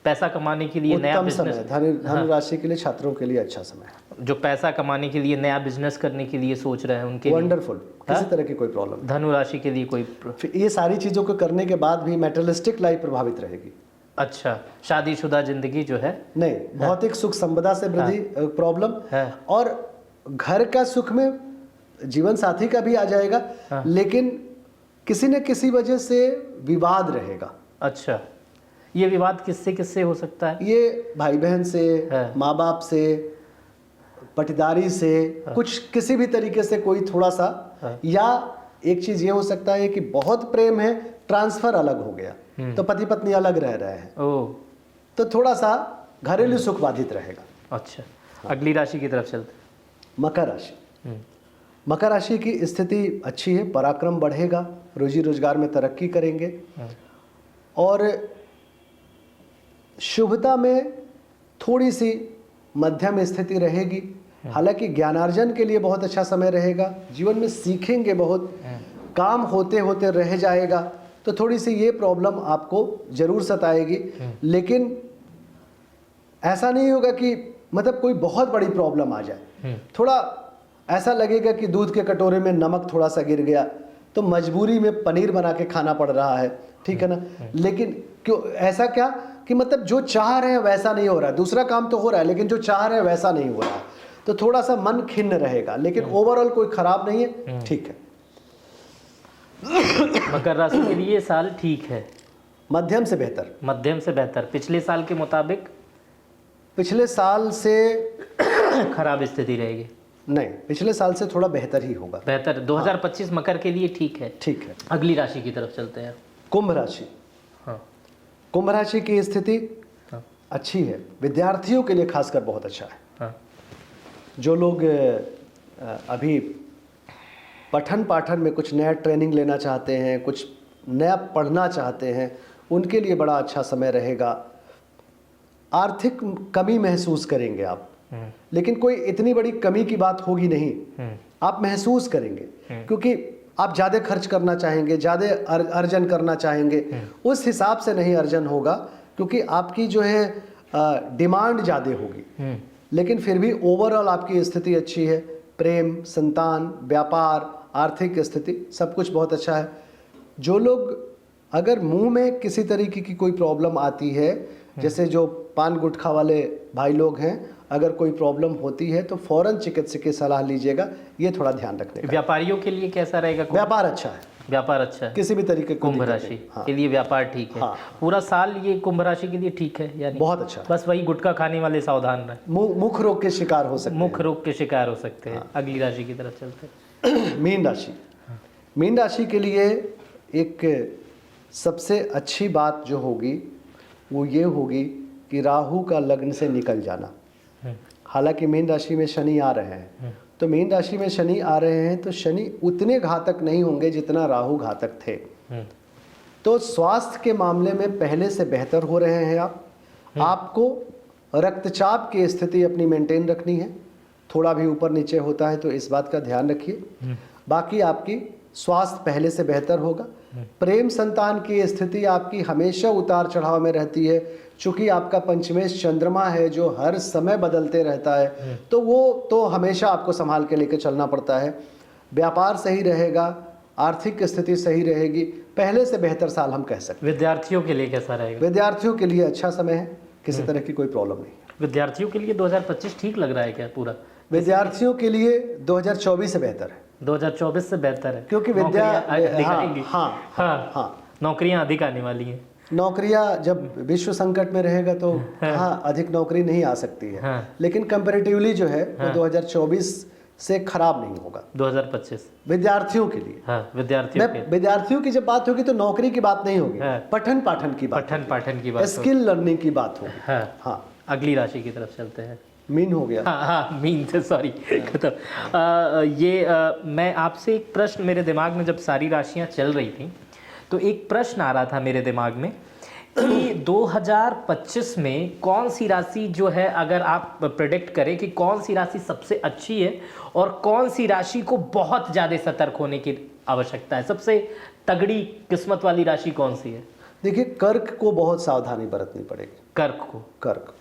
पैसा कमाने के लिए नया उत्तम समय बिजनेस, है। धनु राशि के लिए, छात्रों के लिए अच्छा समय है। जो पैसा कमाने के लिए नया बिजनेस करने के लिए सोच रहे हैं उनके लिए वंडरफुल, किसी तरह की कोई प्रॉब्लम नहीं। धनु राशि के लिए कोई फिर ये सारी चीज़ों को करने के बाद भी मेटेरियलिस्टिक लाइफ प्रभावित रहेगी। अच्छा, शादीशुदा जिंदगी जो है नहीं, भौतिक सुख संपदा से वृद्धि प्रॉब्लम है। और घर का सुख में जीवन साथी का भी आ जाएगा, लेकिन किसी न किसी वजह से विवाद रहेगा। अच्छा, ये विवाद किससे किससे हो सकता है? ये भाई बहन से, माँ बाप से, पटीदारी से, कुछ किसी भी तरीके से कोई थोड़ा सा, या एक चीज ये हो सकता है कि बहुत प्रेम है, ट्रांसफर अलग हो गया, तो पति पत्नी अलग रह रहे हैं, तो थोड़ा सा घरेलू सुख बाधित रहेगा। अच्छा, अगली राशि की तरफ चलते हैं। मकर राशि। मकर राशि की स्थिति अच्छी है। पराक्रम बढ़ेगा, रोजी रोजगार में तरक्की करेंगे, और शुभता में थोड़ी सी मध्यम स्थिति रहेगी। हालांकि ज्ञानार्जन के लिए बहुत अच्छा समय रहेगा। जीवन में सीखेंगे बहुत, काम होते होते रह जाएगा, तो थोड़ी सी ये प्रॉब्लम आपको जरूर सताएगी। लेकिन ऐसा नहीं होगा कि मतलब कोई बहुत बड़ी प्रॉब्लम आ जाए। थोड़ा ऐसा लगेगा कि दूध के कटोरे में नमक थोड़ा सा गिर गया, तो मजबूरी में पनीर बना के खाना पड़ रहा है, ठीक है ना। लेकिन क्यों ऐसा, क्या कि मतलब जो चाह रहे हैं वैसा नहीं हो रहा है। दूसरा काम तो हो रहा है, लेकिन जो चाह रहे हैं वैसा नहीं हो रहा है, तो थोड़ा सा मन खिन्न रहेगा। लेकिन ओवरऑल कोई खराब नहीं है, ठीक है। मकर राशि के लिए साल ठीक है, मध्यम से बेहतर। मध्यम से बेहतर। पिछले साल के मुताबिक पिछले साल से खराब स्थिति रहेगी? नहीं, पिछले साल से थोड़ा बेहतर ही होगा। बेहतर। 2025 मकर के लिए ठीक है। ठीक है। अगली राशि की तरफ चलते हैं। कुंभ राशि। हाँ। कुंभ राशि की स्थिति हाँ। अच्छी है। विद्यार्थियों के लिए खासकर बहुत अच्छा है। हाँ। जो लोग अभी पठन पाठन में कुछ नया ट्रेनिंग लेना चाहते हैं, कुछ नया पढ़ना चाहते हैं, उनके लिए बड़ा अच्छा समय रहेगा। आर्थिक कमी महसूस करेंगे आप, लेकिन कोई इतनी बड़ी कमी की बात होगी नहीं, आप महसूस करेंगे, क्योंकि आप ज़्यादा खर्च करना चाहेंगे, ज़्यादा अर्जन करना चाहेंगे। उस हिसाब से नहीं अर्जन होगा, क्योंकि आपकी जो है डिमांड ज़्यादा होगी। लेकिन फिर भी ओवरऑल आपकी स्थिति अच्छी है। प्रेम, संतान, व्यापार, आर्थिक स्थिति सब कुछ बहुत अच्छा है। जो लोग अगर मुंह में किसी तरीके की कोई प्रॉब्लम आती है, जैसे जो पान गुटखा वाले भाई लोग हैं, अगर कोई प्रॉब्लम होती है तो फौरन चिकित्सक की सलाह लीजिएगा, ये थोड़ा ध्यान रखने का। व्यापारियों के लिए कैसा रहेगा? व्यापार अच्छा है। व्यापार अच्छा है किसी भी तरीके का। कुंभ राशि के लिए व्यापार ठीक है। पूरा साल ये कुंभ राशि के लिए ठीक है, यानी बहुत अच्छा। बस वही गुटखा खाने वाले सावधान रहे, मुख रोग के शिकार हो सकते हैं। मुख रोग के शिकार हो सकते हैं। अगली राशि की तरफ चलते हैं। मीन राशि। मीन राशि के लिए एक सबसे अच्छी बात जो होगी वो ये होगी कि राहु का लग्न से निकल जाना। हालांकि मीन राशि में शनि आ रहे हैं, तो मीन राशि में शनि आ रहे हैं तो शनि उतने घातक नहीं होंगे जितना राहु घातक थे। तो स्वास्थ्य के मामले में पहले से बेहतर हो रहे हैं आप। आपको रक्तचाप की स्थिति अपनी मेंटेन रखनी है, थोड़ा भी ऊपर नीचे होता है तो इस बात का ध्यान रखिए। बाकी आपकी स्वास्थ्य पहले से बेहतर होगा। प्रेम संतान की स्थिति आपकी हमेशा उतार चढ़ाव में रहती है, चूंकि आपका पंचमेश चंद्रमा है जो हर समय बदलते रहता है, तो वो तो हमेशा आपको संभाल के लेकर चलना पड़ता है। व्यापार सही रहेगा, आर्थिक स्थिति सही रहेगी, पहले से बेहतर साल हम कह सकते हैं। विद्यार्थियों के लिए कैसा रहेगा? विद्यार्थियों के लिए अच्छा समय है, किसी तरह की कोई प्रॉब्लम नहीं है। विद्यार्थियों के लिए 2025 ठीक लग रहा है क्या पूरा? विद्यार्थियों के लिए 2024 से बेहतर है। 2024 से बेहतर है क्योंकि नौकरियां अधिक आने वाली हैं। नौकरियां जब विश्व संकट में रहेगा तो हाँ अधिक नौकरी नहीं आ सकती है, लेकिन कंपैरेटिवली जो है वो 2024 से खराब नहीं होगा। 2025 विद्यार्थियों के लिए विद्यार्थियों की जब बात होगी तो नौकरी की बात नहीं होगी, पठन पाठन की बात, स्किल लर्निंग की बात होगी। हाँ, अगली राशि की तरफ चलते हैं। मीन हो गया। हाँ मीन से सॉरी खत्म। मैं आपसे एक प्रश्न, मेरे दिमाग में जब सारी राशियां चल रही थी तो एक प्रश्न आ रहा था मेरे दिमाग में कि 2025 में कौन सी राशि जो है, अगर आप प्रेडिक्ट करें कि कौन सी राशि सबसे अच्छी है और कौन सी राशि को बहुत ज़्यादा सतर्क होने की आवश्यकता है, सबसे तगड़ी किस्मत वाली राशि कौन सी है? देखिए, कर्क को बहुत सावधानी बरतनी पड़ेगी। कर्क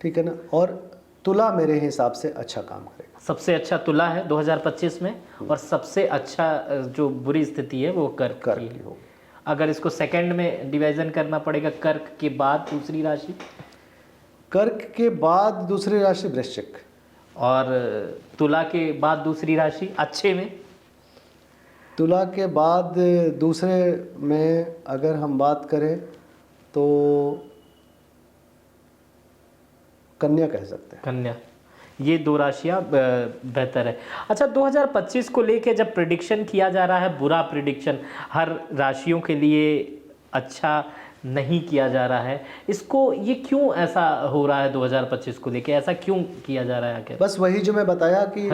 ठीक है ना। और तुला मेरे हिसाब से अच्छा काम करेगा। सबसे अच्छा तुला है 2025 में, और सबसे अच्छा जो बुरी स्थिति है वो कर्क की होगी। अगर इसको सेकंड में डिवीजन करना पड़ेगा, कर्क के बाद दूसरी राशि? कर्क के बाद दूसरी राशि वृश्चिक, और तुला के बाद दूसरी राशि अच्छे में? तुला के बाद दूसरे में अगर हम बात करें तो कन्या कह सकते हैं। कन्या, ये दो राशियां बेहतर है। अच्छा, 2025 को लेके जब प्रिडिक्शन किया जा रहा है, बुरा प्रिडिक्शन, हर राशियों के लिए अच्छा नहीं किया जा रहा है, इसको ये क्यों ऐसा हो रहा है? 2025 को लेके ऐसा क्यों किया जा रहा है आखिर? बस वही जो मैं बताया कि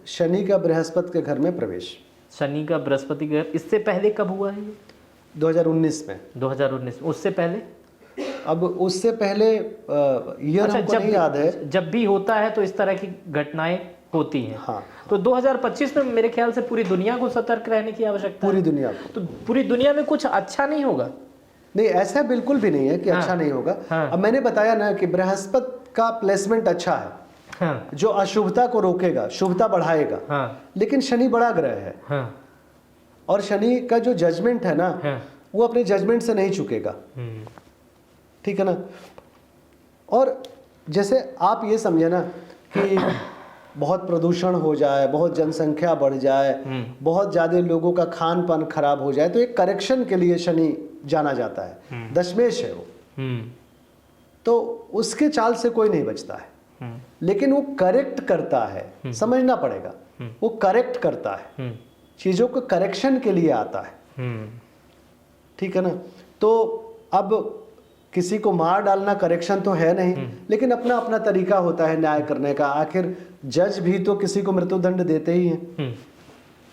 शनि का बृहस्पति के घर में प्रवेश। शनि का बृहस्पति के घर, इससे पहले कब हुआ है ये? 2019 में। 2019, उससे पहले? अब उससे पहले ईयर हमको नहीं याद है। जब भी होता है तो इस तरह की घटनाएं होती हैं। हाँ। तो 2025 में मेरे ख्याल से पूरी दुनिया को सतर्क रहने की आवश्यकता है। पूरी दुनिया को। तो पूरी दुनिया में कुछ अच्छा नहीं होगा? नहीं, ऐसा बिल्कुल भी नहीं है कि अच्छा नहीं होगा। अब मैंने बताया ना कि बृहस्पति का प्लेसमेंट अच्छा है, जो अशुभता को रोकेगा, शुभता बढ़ाएगा। लेकिन शनि बड़ा ग्रह है, और शनि का जो जजमेंट है ना, वो अपने जजमेंट से नहीं चुकेगा। ठीक है ना। और जैसे आप ये समझे ना कि बहुत प्रदूषण हो जाए, बहुत जनसंख्या बढ़ जाए, बहुत ज़्यादा लोगों का खान पान खराब हो जाए, तो एक करेक्शन के लिए शनि जाना जाता है। दशमेश है वो, तो उसके चाल से कोई नहीं बचता है। लेकिन वो करेक्ट करता है, समझना पड़ेगा, वो करेक्ट करता है, चीज़ों को करेक्शन के लिए आता है। ठीक है ना। तो अब किसी को मार डालना करेक्शन तो है नहीं, लेकिन अपना अपना तरीका होता है न्याय करने का। आखिर जज भी तो किसी को मृत्युदंड देते ही हैं,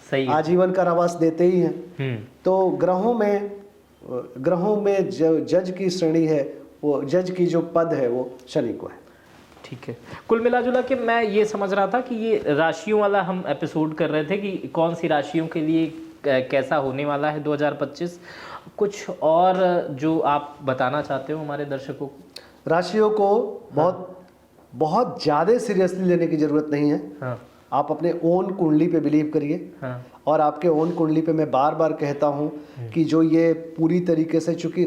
सही, आजीवन कारावास देते ही हैं। तो ग्रहों में जो जज की श्रेणी है, वो जज की जो पद है वो शनि को है। ठीक है। कुल मिला जुला के मैं ये समझ रहा था कि ये राशियों वाला हम एपिसोड कर रहे थे कि कौन सी राशियों के लिए कैसा होने वाला है 2025। कुछ और जो आप बताना चाहते हो हमारे दर्शकों को? राशियों को बहुत ज़्यादा सीरियसली लेने की ज़रूरत नहीं है। आप अपने ओन कुंडली पे बिलीव करिए। और आपके ओन कुंडली पे मैं बार बार कहता हूँ कि जो ये पूरी तरीके से, चूंकि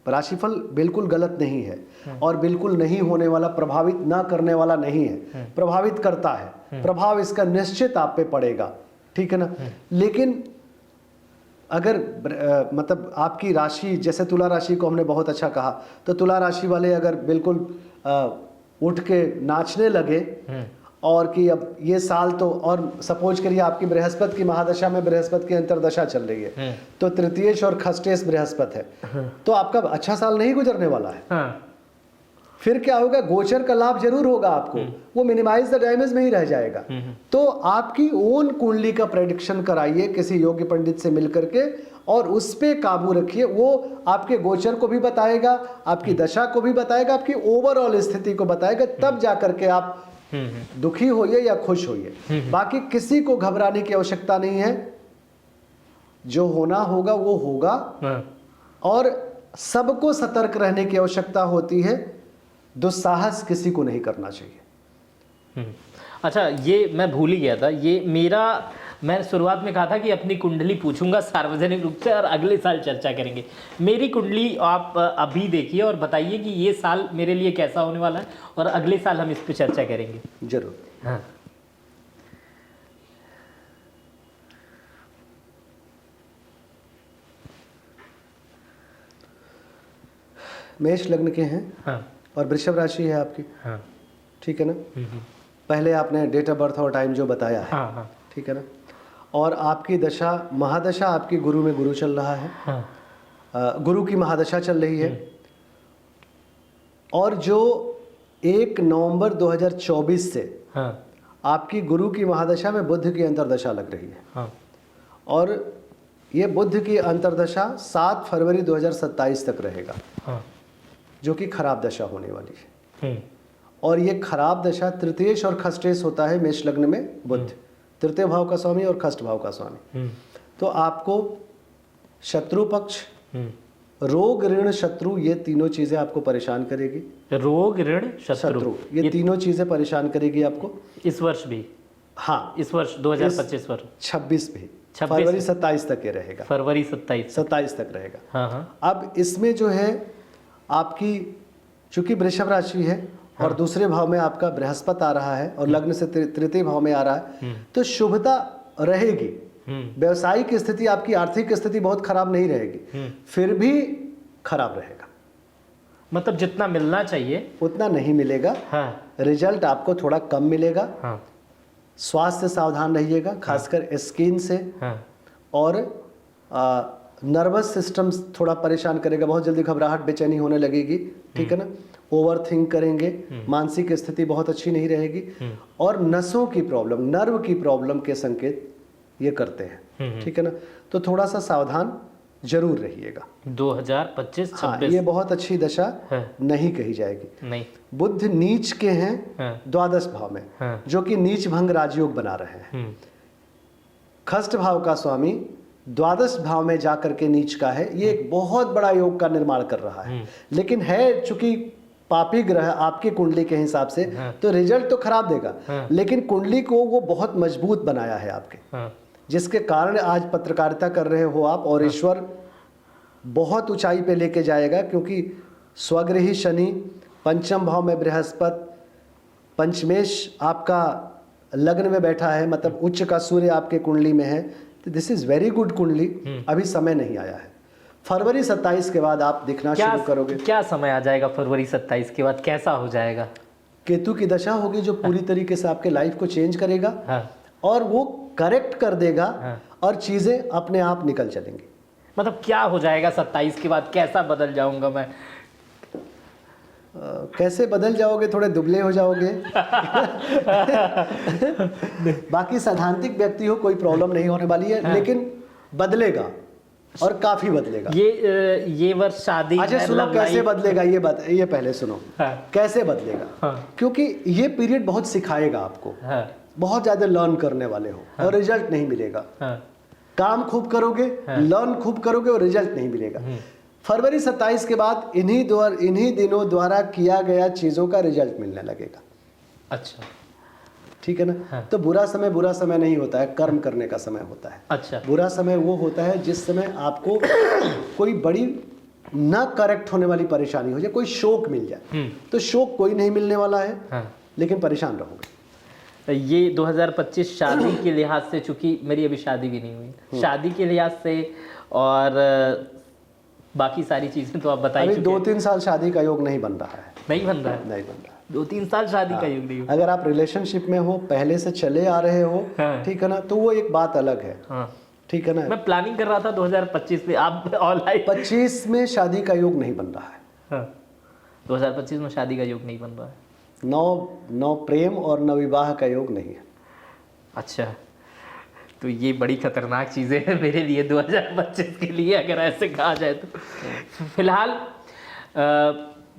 राशिफल बिल्कुल गलत नहीं है और बिल्कुल नहीं होने वाला, प्रभावित ना करने वाला नहीं है, प्रभावित करता है। प्रभाव इसका निश्चित आप पे पड़ेगा। ठीक है ना। लेकिन अगर मतलब आपकी राशि, जैसे तुला राशि को हमने बहुत अच्छा कहा, तो तुला राशि वाले अगर बिल्कुल उठ के नाचने लगे और कि अब ये साल तो, और सपोज करिए आपकी बृहस्पति की महादशा में बृहस्पति की अंतरदशा चल रही है, तो तृतीयेश और खष्टेश बृहस्पति है, तो आपका अच्छा साल नहीं गुजरने वाला है। फिर क्या होगा? गोचर का लाभ जरूर होगा आपको, वो मिनिमाइज द डैमेज में ही रह जाएगा। तो आपकी ओन कुंडली का प्रेडिक्शन कराइए किसी योग्य पंडित से मिलकर के, और उस पे काबू रखिए। वो आपके गोचर को भी बताएगा, आपकी दशा को भी बताएगा, आपकी ओवरऑल स्थिति को बताएगा, तब जा करके आप दुखी होइए या खुश होइए। बाकी किसी को घबराने की आवश्यकता नहीं है, जो होना होगा वो होगा, और सबको सतर्क रहने की आवश्यकता होती है, दुस्साहस किसी को नहीं करना चाहिए। अच्छा, ये मैं भूल ही गया था, ये मेरा, मैं शुरुआत में कहा था कि अपनी कुंडली पूछूंगा सार्वजनिक रूप से और अगले साल चर्चा करेंगे। मेरी कुंडली आप अभी देखिए और बताइए कि ये साल मेरे लिए कैसा होने वाला है, और अगले साल हम इस पर चर्चा करेंगे जरूर। हाँ। मेष लग्न के हैं, हाँ। और वृषभ राशि है आपकी। हाँ। ठीक है ना। पहले आपने डेट ऑफ बर्थ और टाइम जो बताया है। हाँ। हाँ। ठीक है ना। और आपकी दशा, महादशा आपकी गुरु में गुरु चल रहा है। हाँ। गुरु की महादशा चल रही है। और जो 1 नवंबर 2024 से हाँ। आपकी गुरु की महादशा में बुध की अंतर्दशा लग रही है। हाँ। और ये बुध की अंतर्दशा 7 फरवरी 2027 तक रहेगा। हाँ। जो कि खराब दशा होने वाली है। और ये खराब दशा तृतीयेश और खष्टेश होता है मेष लग्न में बुध, तृतीय भाव का स्वामी और खष्ट भाव का स्वामी। तो आपको शत्रु पक्ष, रोग, ऋण, शत्रु, ये तीनों चीजें आपको परेशान करेगी। रोग, ऋण, शत्रु, ये तीनों चीजें परेशान करेगी आपको इस वर्ष भी। हाँ, इस वर्ष 2025 वर्ष 26 भी, 26 फरवरी 27 तक ये रहेगा। फरवरी 27 तक रहेगा। हाँ। हाँ। अब इसमें जो है आपकी, चूंकि वृषभ राशि है और दूसरे भाव में आपका बृहस्पति आ रहा है और लग्न से तृतीय भाव में आ रहा है, तो शुभता रहेगी। व्यवसायिक स्थिति, आपकी आर्थिक स्थिति बहुत खराब नहीं रहेगी, फिर भी खराब रहेगा। मतलब जितना मिलना चाहिए उतना नहीं मिलेगा। हाँ। रिजल्ट आपको थोड़ा कम मिलेगा। हाँ। स्वास्थ्य से सावधान रहिएगा, खासकर स्किन से। हाँ। और नर्वस सिस्टम थोड़ा परेशान करेगा, बहुत जल्दी घबराहट, बेचैनी होने लगेगी। ठीक है ना। ओवर थिंक करेंगे, मानसिक स्थिति बहुत अच्छी नहीं रहेगी। और नसों की प्रॉब्लम, नर्व की प्रॉब्लम के संकेत ये करते हैं। ठीक है ना। तो थोड़ा सा सावधान जरूर रहिएगा। 2025-26 हाँ, ये बहुत अच्छी दशा नहीं कही जाएगी। नहीं। बुध नीच के हैं द्वादश भाव में, जो कि नीच भंग राजयोग बना रहे हैं। खष्ट भाव का स्वामी द्वादश भाव में जाकर के नीच का है, ये एक बहुत बड़ा योग का निर्माण कर रहा है। लेकिन है चूंकि पापी ग्रह आपकी कुंडली के हिसाब से, तो रिजल्ट तो खराब देगा, लेकिन कुंडली को वो बहुत मजबूत बनाया है आपके, जिसके कारण आज पत्रकारिता कर रहे हो आप, और ईश्वर बहुत ऊंचाई पे लेके जाएगा। क्योंकि स्वगृही शनि, पंचम भाव में बृहस्पति, पंचमेश आपका लग्न में बैठा है, मतलब उच्च का सूर्य आपके कुंडली में है। तो दिस इज वेरी गुड कुंडली। अभी समय नहीं आया है। फरवरी 27 के बाद आप दिखना शुरू करोगे। क्या समय आ जाएगा फरवरी 27 के बाद, कैसा हो जाएगा? केतु की दशा होगी जो पूरी तरीके से आपके लाइफ को चेंज करेगा। और वो करेक्ट कर देगा। और चीजें अपने आप निकल चलेंगी। मतलब क्या हो जाएगा 27 के बाद, कैसा बदल जाऊंगा मैं? कैसे बदल जाओगे? थोड़े दुबले हो जाओगे। बाकी सैद्धांतिक व्यक्ति हो, कोई प्रॉब्लम नहीं होने वाली है। लेकिन बदलेगा, और काफी बदलेगा। ये वर्ष शादी, अच्छा सुनो, कैसे बदलेगा ये पहले सुनो। कैसे बदलेगा? क्योंकि ये पीरियड बहुत सिखाएगा आपको। बहुत ज्यादा लर्न करने वाले हो, और रिजल्ट नहीं मिलेगा। काम खूब करोगे, लर्न खूब करोगे, और रिजल्ट नहीं मिलेगा। फरवरी 27 के बाद इन्हीं दिनों द्वारा किया गया चीजों का रिजल्ट मिलने लगेगा। अच्छा, ठीक है ना। तो बुरा समय नहीं होता है, कर्म करने का समय होता है। अच्छा। बुरा समय वो होता है जिस समय आपको कोई बड़ी न करेक्ट होने वाली परेशानी हो जाए, कोई शोक मिल जाए। तो शोक कोई नहीं मिलने वाला है, लेकिन परेशान रहोगे। ये 2025 शादी के लिहाज से, चूंकि मेरी अभी शादी भी नहीं हुई, शादी के लिहाज से और बाकी सारी चीजें तो आप बताइए। अभी 2-3 साल शादी का योग नहीं बन रहा है। नहीं बन रहा है? नहीं बन रहा है। 2-3 साल शादी का योग नहीं। अगर आप रिलेशनशिप में हो, पहले से चले आ रहे हो, ठीक है ना, तो वो एक बात अलग है। ठीक है ना। मैं प्लानिंग कर रहा था 2025 में, आप ऑनलाइन। 25 में शादी का योग नहीं बन रहा है। 2025 में शादी का योग नहीं बन रहा है। नौ प्रेम और नव विवाह का योग नहीं है। अच्छा, तो ये बड़ी खतरनाक चीज़ें हैं मेरे लिए 2025 के लिए, अगर ऐसे कहा जाए तो। फिलहाल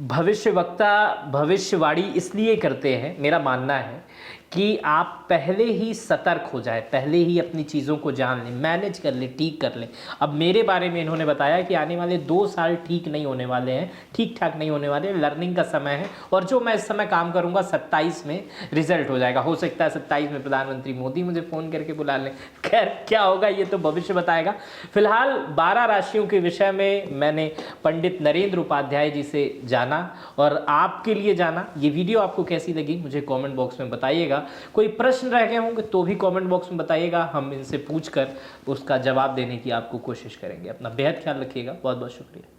भविष्यवक्ता भविष्यवाणी इसलिए करते हैं, मेरा मानना है कि आप पहले ही सतर्क हो जाए, पहले ही अपनी चीज़ों को जान लें, मैनेज कर लें, ठीक कर लें। अब मेरे बारे में इन्होंने बताया कि आने वाले 2 साल ठीक नहीं होने वाले हैं, ठीक ठाक नहीं होने वाले, लर्निंग का समय है, और जो मैं इस समय काम करूंगा 27 में रिजल्ट हो जाएगा। हो सकता है 27 में प्रधानमंत्री मोदी मुझे फ़ोन करके बुला लें। खैर क्या होगा ये तो भविष्य बताएगा। फिलहाल 12 राशियों के विषय में मैंने पंडित नरेंद्र उपाध्याय जी से जाना और आपके लिए जाना। ये वीडियो आपको कैसी लगी मुझे कमेंट बॉक्स में बताइएगा। कोई प्रश्न रह गए होंगे तो भी कमेंट बॉक्स में बताइएगा, हम इनसे पूछकर उसका जवाब देने की आपको कोशिश करेंगे। अपना बेहद ख्याल रखिएगा, बहुत बहुत शुक्रिया।